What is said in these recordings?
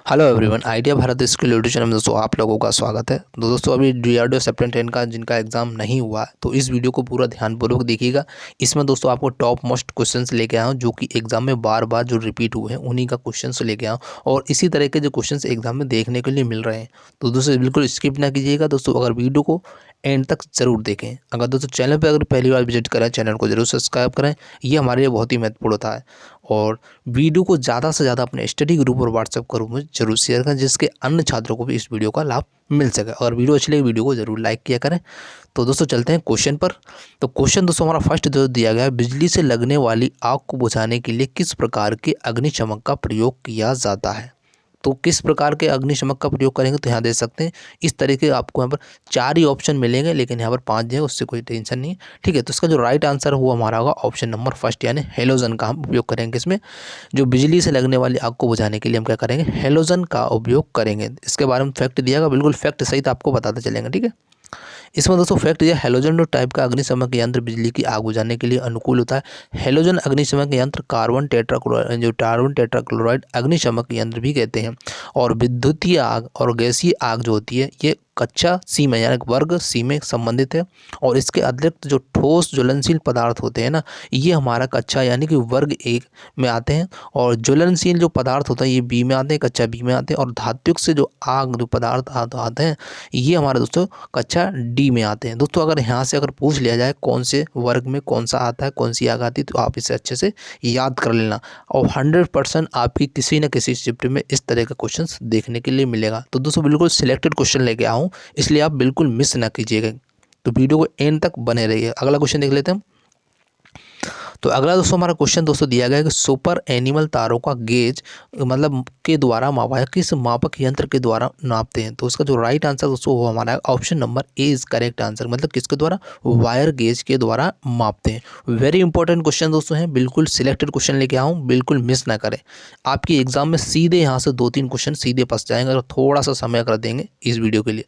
Hello everyone, idea Bharat skill YouTube channel में दोस्तों आप लोगों का स्वागत है। तो दोस्तों अभी डीआरडीओ सेप्टेम्बर 10 का जिनका एग्जाम नहीं हुआ है, तो इस वीडियो को पूरा ध्यानपूर्वक देखिएगा। इसमें दोस्तों आपको टॉप मोस्ट क्वेश्चंस लेके आया हूँ जो कि एग्जाम में बार बार जो रिपीट हुए हैं उन्हीं का क्वेश्चंस लेके आया हूँ और इसी तरह के जो क्वेश्चंस एग्जाम में देखने के लिए मिल रहे हैं। तो दोस्तों बिल्कुल स्किप ना कीजिएगा दोस्तों, अगर वीडियो को एंड तक जरूर देखें। अगर दोस्तों चैनल पर अगर पहली बार विजिट करें, चैनल को जरूर सब्सक्राइब करें, ये हमारे लिए बहुत ही महत्वपूर्ण होता है। और वीडियो को ज़्यादा से ज़्यादा अपने स्टडी ग्रुप और व्हाट्सएप ग्रुप में जरूर शेयर करें, जिसके अन्य छात्रों को भी इस वीडियो का लाभ मिल सके। और वीडियो अच्छी लगे वीडियो को जरूर लाइक किया करें। तो दोस्तों चलते हैं क्वेश्चन पर। तो क्वेश्चन दोस्तों हमारा फर्स्ट जो दिया गया है, बिजली से लगने वाली आग को बुझाने के लिए किस प्रकार के अग्निशमन का प्रयोग किया जाता है। तो किस प्रकार के अग्निशमन का प्रयोग करेंगे, तो यहाँ दे सकते हैं इस तरीके आपको यहाँ पर 4 ही ऑप्शन मिलेंगे, लेकिन यहाँ पर 5 जो है उससे कोई टेंशन नहीं है। ठीक है, तो इसका जो राइट आंसर हुआ हमारा होगा ऑप्शन नंबर फर्स्ट, यानी हेलोजन का हम उपयोग करेंगे। इसमें जो बिजली से लगने वाली आग को बुझाने के लिए हम क्या करेंगे, हेलोजन का उपयोग करेंगे। इसके बारे में फैक्ट दिया गया, बिल्कुल फैक्ट सहित आपको बताते चलेंगे। ठीक है, इसमें दोस्तों फैक्ट यह हेलोजन टाइप का अग्निशमन यंत्र बिजली की आग बुझाने के लिए अनुकूल होता है। हेलोजन अग्निशमन यंत्र कार्बन टेट्राक्लोराइड अग्निशमन यंत्र भी कहते हैं। और विद्युतीय आग और गैसीय आग जो होती है ये कक्षा सी में यानी वर्ग सी में संबंधित है। और इसके अतिरिक्त जो ठोस ज्वलनशील पदार्थ होते हैं ना, ये हमारा कक्षा यानी कि वर्ग एक में आते हैं। और ज्वलनशील जो पदार्थ होते हैं ये बी में आते हैं, कक्षा बी में आते हैं। और धात्विक से जो आग जो पदार्थ आते हैं ये हमारे दोस्तों कक्षा डी में आते हैं। दोस्तों अगर यहाँ से अगर पूछ लिया जाए कौन से वर्ग में कौन सा आता है, कौन सी आग आती है, तो आप इसे अच्छे से याद कर लेना। और 100% आपकी किसी न किसी शिफ्ट में इस तरह का क्वेश्चन देखने के लिए मिलेगा। तो दोस्तों बिल्कुल सिलेक्टेड क्वेश्चन लेके आऊँ, इसलिए आप बिल्कुल मिस ना कीजिएगा। तो वीडियो को एंड तक बने रहिए। अगला क्वेश्चन देख लेते हैं। तो अगला दोस्तों हमारा क्वेश्चन दोस्तों दिया गया है कि सुपर एनिमल तारों का गेज मतलब के द्वारा मापा है, किस मापक यंत्र के द्वारा नापते हैं। तो उसका जो राइट आंसर दोस्तों वो हमारा option number A is correct answer, मतलब किसके द्वारा, वायर गेज के द्वारा मापते हैं। वेरी इंपॉर्टेंट क्वेश्चन दोस्तों हैं, बिल्कुल सिलेक्टेड क्वेश्चन लेके आऊँ, बिल्कुल मिस ना करें। आपकी एग्जाम में सीधे यहाँ से 2-3 क्वेश्चन सीधे फंस जाएंगे अगर थोड़ा सा समय कर देंगे इस वीडियो के लिए।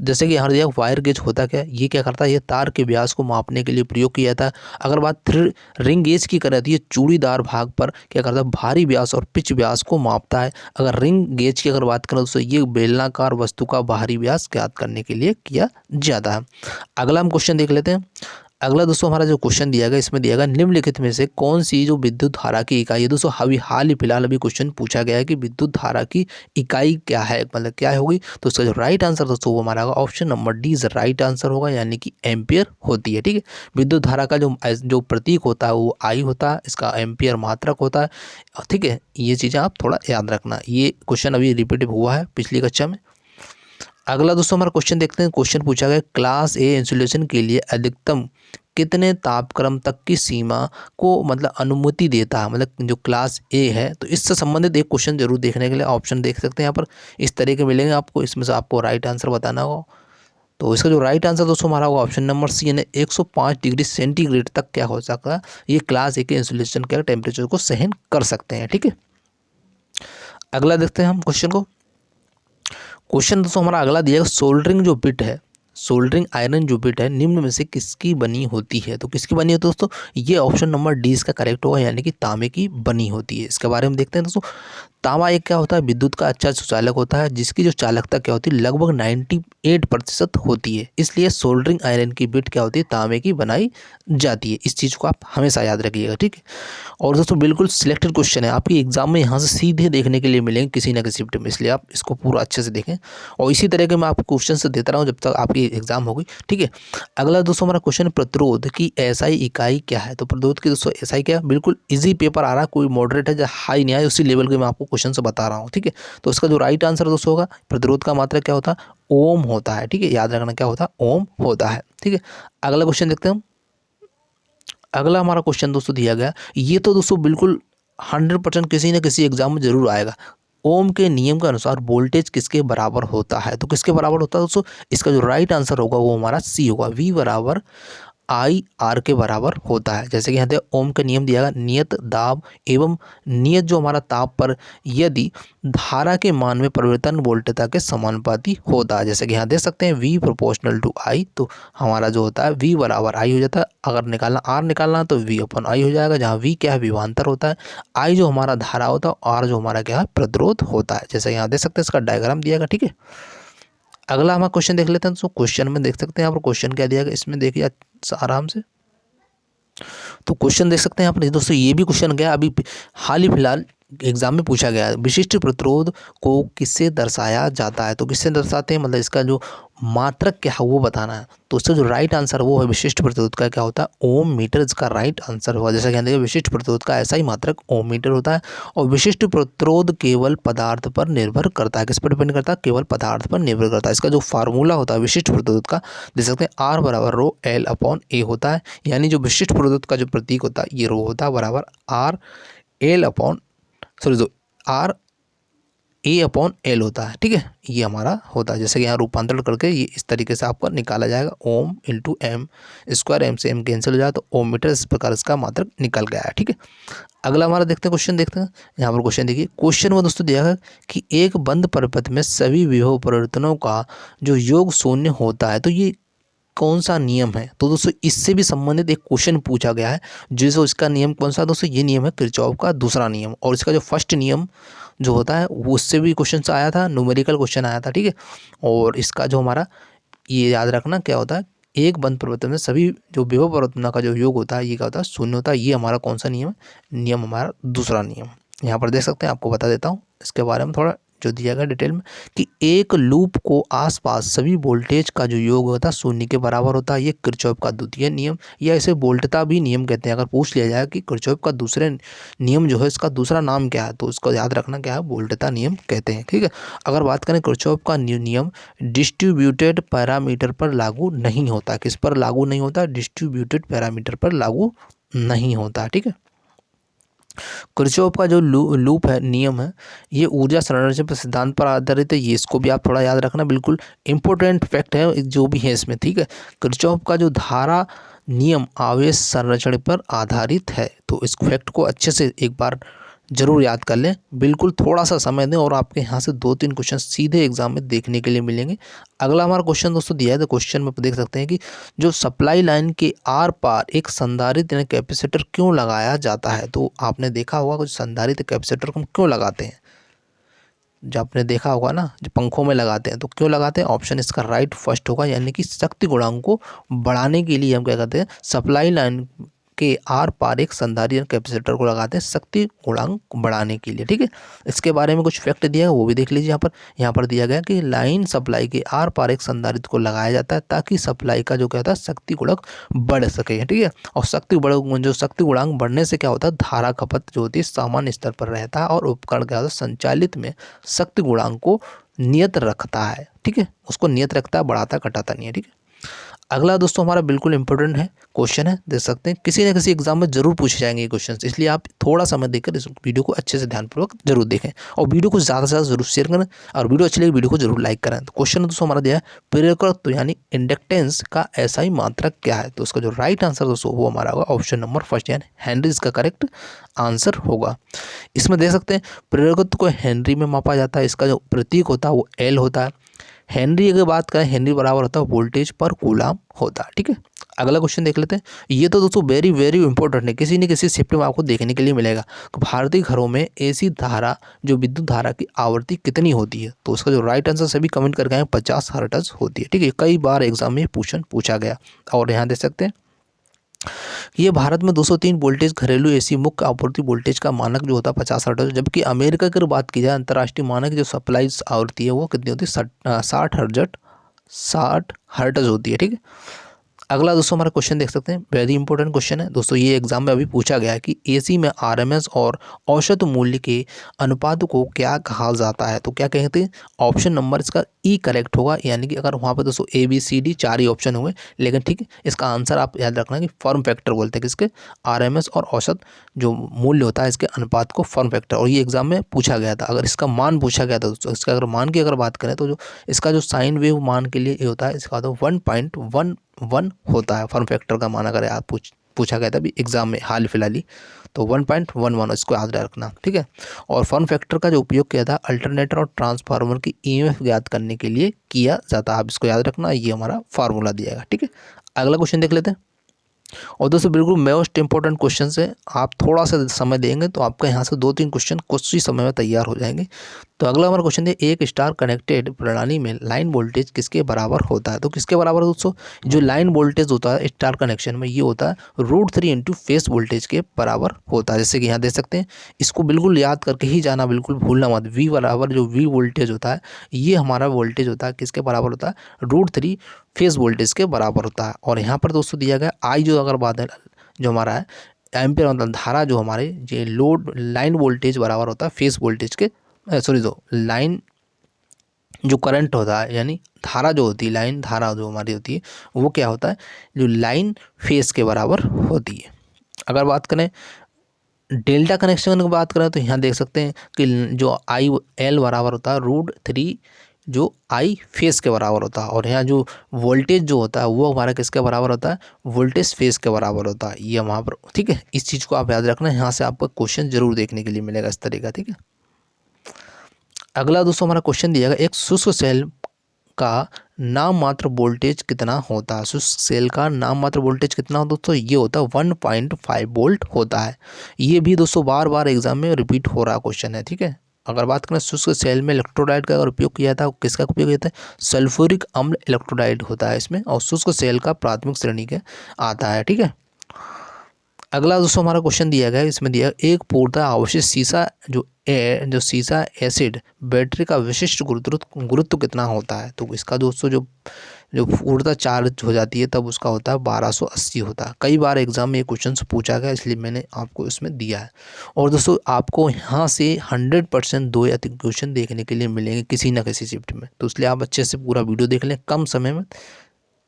जैसे कि यहाँ दिया वायर गेज होता क्या है, ये क्या करता है, ये तार के व्यास को मापने के लिए प्रयोग किया जाता है। अगर बात रिंग गेज की करें तो ये चूड़ीदार भाग पर क्या करता है, भारी व्यास और पिच व्यास को मापता है। अगर रिंग गेज की अगर बात करें दोस्तों ये बेलनाकार वस्तु का बाहरी व्यास ज्ञात करने के लिए किया जाता है। अगला हम क्वेश्चन देख लेते हैं। अगला दोस्तों हमारा जो क्वेश्चन दिया गया इसमें दिया गया निम्नलिखित में से कौन सी जो विद्युत धारा की इकाई है। दोस्तों हाल ही फिलहाल अभी क्वेश्चन पूछा गया है कि विद्युत धारा की इकाई क्या है, मतलब क्या होगी। तो उसका जो राइट आंसर दोस्तों वो हमारा option number D is right answer होगा, यानी कि एम्पियर होती है। ठीक है, विद्युत धारा का जो प्रतीक होता है वो आई होता है, इसका एम्पियर मात्रक होता है। ठीक है, ये चीज़ें आप थोड़ा याद रखना, ये क्वेश्चन अभी रिपीट हुआ है पिछली कक्षा में। अगला दोस्तों हमारा क्वेश्चन देखते हैं। क्वेश्चन पूछा गया क्लास ए इंसुलेशन के लिए अधिकतम कितने तापक्रम तक की सीमा को मतलब अनुमति देता है, मतलब जो क्लास ए है। तो इससे संबंधित एक क्वेश्चन जरूर देखने के लिए ऑप्शन देख सकते हैं यहाँ पर, इस तरह के मिलेंगे आपको, इसमें से आपको राइट आंसर बताना होगा। तो इसका जो राइट आंसर दोस्तों हमारा होगा ऑप्शन नंबर सी, यानी 105 डिग्री सेंटीग्रेड तक क्या हो सकता है, ये क्लास ए के इंसुलेशन के टेम्परेचर को सहन कर सकते हैं। ठीक है, अगला देखते हैं हम क्वेश्चन को। क्वेश्चन दोस्तों हमारा अगला दिया है सोल्डरिंग जो बिट है, सोल्डरिंग आयरन जो बिट है निम्न में से किसकी बनी होती है। तो किसकी बनी होती है दोस्तों, ये ऑप्शन नंबर डी इसका करेक्ट होगा, यानी कि तांबे की बनी होती है। इसके बारे में देखते हैं दोस्तों। तांबा एक क्या होता है, विद्युत का अच्छा सुचालक होता है, जिसकी जो चालकता क्या होती है लगभग 98% होती है। इसलिए सोल्डरिंग आयरन की बिट क्या होती है, तांबे की बनाई जाती है। इस चीज़ को आप हमेशा याद रखिएगा। ठीक है, और दोस्तों बिल्कुल सिलेक्टेड क्वेश्चन है, आपकी एग्जाम में यहाँ से सीधे देखने के लिए मिलेंगे किसी न किसी शिफ्ट में, इसलिए आप इसको पूरा अच्छे से देखें। और इसी तरह के मैं आपको क्वेश्चन से देता रहा हूँ जब तक आपकी एग्जाम होगी। ठीक है, अगला दोस्तों हमारा क्वेश्चन प्रतिरोध की एसआई इकाई क्या है। तो प्रतिरोध की दोस्तों एसआई क्या है, बिल्कुल इजी पेपर आ रहा है, कोई मॉडरेट है जो हाई नहीं आया, उसी लेवल के मैं आपको क्वेश्चन से बता रहा हूँ। ठीक है, तो इसका जो राइट आंसर दोस्तों होगा, प्रतिरोध का मात्रा क्या होता है, ओम होता है। ठीक है, याद रखना क्या होता है, ओम होता है। ठीक है, अगला क्वेश्चन देखते हैं हम। अगला हमारा क्वेश्चन दोस्तों दिया गया, ये तो दोस्तों बिल्कुल 100% किसी न किसी एग्जाम में जरूर आएगा। ओम के नियम के अनुसार वोल्टेज किसके बराबर होता है। तो किसके बराबर होता है दोस्तों, इसका जो राइट आंसर होगा वो हमारा सी होगा, वी बराबर आई आर के बराबर होता है। जैसे कि यहाँ पे ओम का नियम दिया गया, नियत दाब एवं नियत जो हमारा ताप पर यदि धारा के मान में परिवर्तन वोल्टता के समानुपाती होता है। जैसे कि यहाँ देख सकते हैं V प्रोपोर्शनल टू आई, तो हमारा जो होता है V बराबर आई हो जाता है। अगर निकालना R निकालना तो V अपन आई हो जाएगा, जहाँ V क्या है, विभवांतर होता है, आई जो हमारा धारा होता है, R जो हमारा क्या है, प्रतिरोध होता है। जैसे यहाँ देख सकते हैं, इसका डायग्राम दिया गया। ठीक है, अगला हम क्वेश्चन देख लेते हैं। तो क्वेश्चन में देख सकते हैं यहाँ पर क्वेश्चन क्या दिया गया, इसमें देखिए आराम से। तो क्वेश्चन देख सकते हैं यहाँ पर दोस्तों, ये भी क्वेश्चन गया अभी हाल ही फिलहाल एग्जाम में पूछा गया है। विशिष्ट प्रतिरोध को किससे दर्शाया जाता है? तो किससे दर्शाते हैं, मतलब इसका जो मात्रक क्या है वो बताना है। तो इसका जो राइट आंसर वो है विशिष्ट प्रतिरोध का क्या होता है, ओम मीटर, इसका राइट आंसर होगा। जैसा कि देखिए विशिष्ट प्रतिरोध का ऐसा ही मात्रक ओम मीटर होता है। और विशिष्ट प्रतिरोध केवल पदार्थ पर निर्भर करता है। किस पर डिपेंड करता है? केवल पदार्थ पर निर्भर करता है। इसका जो फार्मूला होता है विशिष्ट प्रतिरोध का, देख सकते हैं आर बराबर रो एल अपॉन ए होता है। यानी जो विशिष्ट प्रतिरोध का जो प्रतीक होता है ये रो होता है बराबर आर एल अपॉन जो आर ए अपॉन एल होता है। ठीक है, ये हमारा होता है। जैसे कि यहाँ रूपांतरण करके ये इस तरीके से आपका निकाला जाएगा, ohm into M square, M से एम कैंसिल हो जाए तो ओम मीटर, इस प्रकार इसका मात्रक निकल गया है। ठीक है, अगला हमारा देखते हैं क्वेश्चन, देखते हैं यहाँ पर क्वेश्चन देखिए। क्वेश्चन में दोस्तों दिया है कि एक बंद परिपथ में सभी विभव परिवर्तनों का जो योग शून्य होता है, तो ये कौन सा नियम है? तो दोस्तों इससे भी संबंधित एक क्वेश्चन पूछा गया है, जिसको इसका नियम कौन सा दोस्तों, ये नियम है किरचॉफ का दूसरा नियम। और इसका जो फर्स्ट नियम जो होता है वो उससे भी क्वेश्चन आया था, न्यूमेरिकल क्वेश्चन आया था। ठीक है, और इसका जो हमारा ये याद रखना क्या होता है, एक बंद परिवर्तन में सभी जो विभव परिवर्तनों का जो योग होता है ये क्या होता है, शून्य होता है। ये हमारा कौन सा नियम है? नियम हमारा दूसरा नियम। यहाँ पर देख सकते हैं, आपको बता देता हूँ इसके बारे में थोड़ा जो दिया गया डिटेल में, कि एक लूप को आसपास सभी वोल्टेज का जो योग होता है शून्य के बराबर होता है। ये किरचॉफ का द्वितीय नियम, या इसे वोल्टता भी नियम कहते हैं। अगर पूछ लिया जाए कि किरचॉफ का दूसरे नियम जो है इसका दूसरा नाम क्या है, तो उसको याद रखना क्या है, वोल्टता नियम कहते हैं। ठीक है, अगर बात करें किरचॉफ का नियम डिस्ट्रीब्यूटेड पैरामीटर पर लागू नहीं होता। किस पर लागू नहीं होता? डिस्ट्रीब्यूटेड पैरामीटर पर लागू नहीं होता। ठीक है, किरचॉफ का जो लूप है, नियम है, ये ऊर्जा संरक्षण पर सिद्धांत पर आधारित है। ये इसको भी आप थोड़ा याद रखना, बिल्कुल इंपॉर्टेंट फैक्ट है जो भी है इसमें। ठीक है, किरचॉफ का जो धारा नियम आवेश संरक्षण पर आधारित है। तो इस फैक्ट को अच्छे से एक बार जरूर याद कर लें, बिल्कुल थोड़ा सा समय दें और आपके यहाँ से 2-3 क्वेश्चन सीधे एग्जाम में देखने के लिए मिलेंगे। अगला हमारा क्वेश्चन दोस्तों दिया है, तो क्वेश्चन में देख सकते हैं कि जो सप्लाई लाइन के आर पार एक संधारित्र यानी कैपेसिटर क्यों लगाया जाता है। तो आपने देखा होगा कुछ संधारित्र कैपेसिटर को हम क्यों लगाते हैं, जो आपने देखा होगा ना, जो पंखों में लगाते हैं, तो क्यों लगाते हैं? ऑप्शन इसका राइट फर्स्ट होगा, यानी कि शक्ति गुणांक को बढ़ाने के लिए हम क्या करते हैं, सप्लाई लाइन के आर पार एक संधारित्र कैपेसिटर को लगाते हैं शक्ति गुणांक बढ़ाने के लिए। ठीक है, इसके बारे में कुछ फैक्ट दिया है वो भी देख लीजिए। यहाँ पर दिया गया कि लाइन सप्लाई के आर पार एक संधारित्र को लगाया जाता है ताकि सप्लाई का जो क्या होता है, शक्ति गुणक बढ़ सके। ठीक है, और जो शक्ति गुणांक बढ़ने से क्या होता है, धारा खपत जो होती है सामान्य स्तर पर रहता है और उपकरण क्या होता है, संचालित में शक्ति गुणांक को नियत रखता है। ठीक है, उसको नियत रखता है, बढ़ाता घटाता नहीं है। ठीक है, अगला दोस्तों हमारा बिल्कुल इंपॉर्टेंट है क्वेश्चन है, देख सकते हैं किसी न किसी एग्जाम में जरूर पूछे जाएंगे ये क्वेश्चन, इसलिए आप थोड़ा समय देकर इस वीडियो को अच्छे से ध्यानपूर्वक जरूर देखें और वीडियो को ज़्यादा से ज़्यादा जरूर शेयर करें और वीडियो अच्छी लगे वीडियो को जरूर लाइक करें। तो क्वेश्चन दोस्तों हमारा दिया है प्रेरकत्व यानी इंडक्टेंस का ऐसा ही मात्रक क्या है। तो उसका जो राइट आंसर दोस्तों वो हमारा होगा ऑप्शन नंबर फर्स्ट यानी हेनरी, इसका करेक्ट आंसर होगा। इसमें देख सकते हैं प्रेरकत्व को हेनरी में मापा जाता है, इसका जो प्रतीक होता है वो एल होता है। हेनरी अगर बात करें, हेनरी बराबर होता है वोल्टेज पर कूलाम होता है। ठीक है, अगला क्वेश्चन देख लेते हैं। ये तो दोस्तों वेरी वेरी इंपॉर्टेंट है, किसी न किसी शिफ्ट में आपको देखने के लिए मिलेगा। भारतीय घरों में एसी धारा जो विद्युत धारा की आवृत्ति कितनी होती है। तो उसका जो राइट आंसर सभी कमेंट करके आए 50 हर्ट्ज होती है। ठीक है, कई बार एग्जाम में क्वेश्चन पूछा गया। और यहाँ देख सकते हैं ये भारत में 203 वोल्टेज घरेलू एसी मुख्य आपूर्ति वोल्टेज का मानक जो होता है 50 हर्ट्ज, जबकि अमेरिका की अगर बात की जाए अंतर्राष्ट्रीय मानक जो सप्लाई आवृत्ति है वो कितनी होती है 60 हर्ट्ज होती है। ठीक है, अगला दोस्तों हमारा क्वेश्चन देख सकते हैं, वेरी इंपॉर्टेंट क्वेश्चन है दोस्तों, ये एग्जाम में अभी पूछा गया है कि एसी में आरएमएस और औसत मूल्य के अनुपात को क्या कहा जाता है। तो क्या कहते हैं, ऑप्शन नंबर इसका ई करेक्ट होगा, यानी कि अगर वहाँ पे दोस्तों ए बी सी डी 4 ही ऑप्शन हुए, लेकिन ठीक है इसका आंसर आप याद रखना कि फॉर्म फैक्टर बोलते हैं किसके, आरएमएस और औसत जो मूल्य होता है इसके अनुपात को फॉर्म फैक्टर, और ये एग्जाम में पूछा गया था। अगर इसका मान पूछा गया था दोस्तों, इसका अगर मान की अगर बात करें तो जो इसका जो साइन वेव मान के लिए ये होता है इसका तो 1.1 1 होता है। फॉर्म फैक्टर का मान अगर आप पूछा गया था अभी एग्जाम में हाल फिलहाल ही, तो 1.11, इसको याद रखना, ठीक है। और फॉर्म फैक्टर का जो उपयोग किया था अल्टरनेटर और ट्रांसफार्मर की ईएमएफ ज्ञात करने के लिए किया जाता है। आप इसको याद रखना, ये हमारा फार्मूला दिया गया, ठीक है। अगला क्वेश्चन देख लेते हैं। और दोस्तों बिल्कुल मोस्ट इंपॉर्टेंट क्वेश्चन है, आप थोड़ा सा समय देंगे तो आपका यहाँ से 2-3 क्वेश्चन कुछ ही समय में तैयार हो जाएंगे। तो अगला हमारा क्वेश्चन है, एक स्टार कनेक्टेड प्रणाली में लाइन वोल्टेज किसके बराबर होता है? तो किसके बराबर है दोस्तों? जो लाइन वोल्टेज होता है स्टार कनेक्शन में, ये होता है √3 इंटू फेस वोल्टेज के बराबर होता है। जैसे कि यहाँ देख सकते हैं, इसको बिल्कुल याद करके ही जाना, बिल्कुल भूलना मत। वी बराबर जो वी वोल्टेज होता है, ये हमारा वोल्टेज होता है किसके बराबर होता है? √3 फेस वोल्टेज के बराबर होता है। और यहाँ पर दोस्तों दिया गया आई, जो अगर बात है जो हमारा है एम्पियर, मतलब धारा, जो हमारे ये लोड लाइन वोल्टेज बराबर होता है फेस वोल्टेज के, सॉरी जो लाइन जो करंट होता है, यानी धारा जो होती है, लाइन धारा जो हमारी होती है, वो क्या होता है? जो लाइन फेस के बराबर होती है। अगर बात करें डेल्टा कनेक्शन की बात करें तो यहाँ देख सकते हैं कि जो आई एल बराबर होता है √3 जो आई फेस के बराबर होता है। और यहाँ जो वोल्टेज जो होता है वो हमारा किसके बराबर होता है? वोल्टेज फेस के बराबर होता है, ये वहाँ पर, ठीक है। इस चीज़ को आप याद रखना, यहाँ से आपको क्वेश्चन जरूर देखने के लिए मिलेगा इस तरीका, ठीक है। अगला दोस्तों हमारा क्वेश्चन दिया गया, एक शुष्क सेल का नाम मात्र वोल्टेज कितना होता है? शुष्क सेल का नाम मात्र वोल्टेज कितना होता है दोस्तों? ये होता है 1.5 वोल्ट होता है। ये भी दोस्तों बार बार एग्जाम में रिपीट हो रहा क्वेश्चन है, ठीक है। अगर बात करें शुष्क सेल में इलेक्ट्रोलाइट का अगर उपयोग किया था, किसका उपयोग किया था? सल्फ्यूरिक अम्ल इलेक्ट्रोलाइट होता है इसमें, और शुष्क सेल का प्राथमिक श्रेणी के आता है, ठीक है। अगला दोस्तों हमारा क्वेश्चन दिया गया है, इसमें दिया एक पूर्णतः आवश्यक सीसा जो सीसा एसिड बैटरी का विशिष्ट गुरुत्व कितना होता है? तो इसका दोस्तों जो पूर्णतः चार्ज हो जाती है तब उसका होता है 1280 होता है। कई बार एग्जाम में ये क्वेश्चन पूछा गया, इसलिए मैंने आपको इसमें दिया है। और दोस्तों आपको यहाँ से 100% 2 या 3 क्वेश्चन देखने के लिए मिलेंगे किसी न किसी शिफ्ट में, तो इसलिए आप अच्छे से पूरा वीडियो देख लें। कम समय में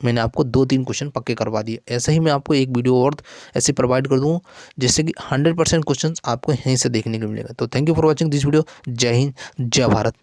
मैंने आपको 2-3 क्वेश्चन पक्के करवा दिए। ऐसे ही मैं आपको एक वीडियो और ऐसे प्रोवाइड कर दूँ जिससे कि 100% क्वेश्चन आपको यहीं से देखने को मिलेगा। तो thank you for watching this video. जय हिंद, जय भारत।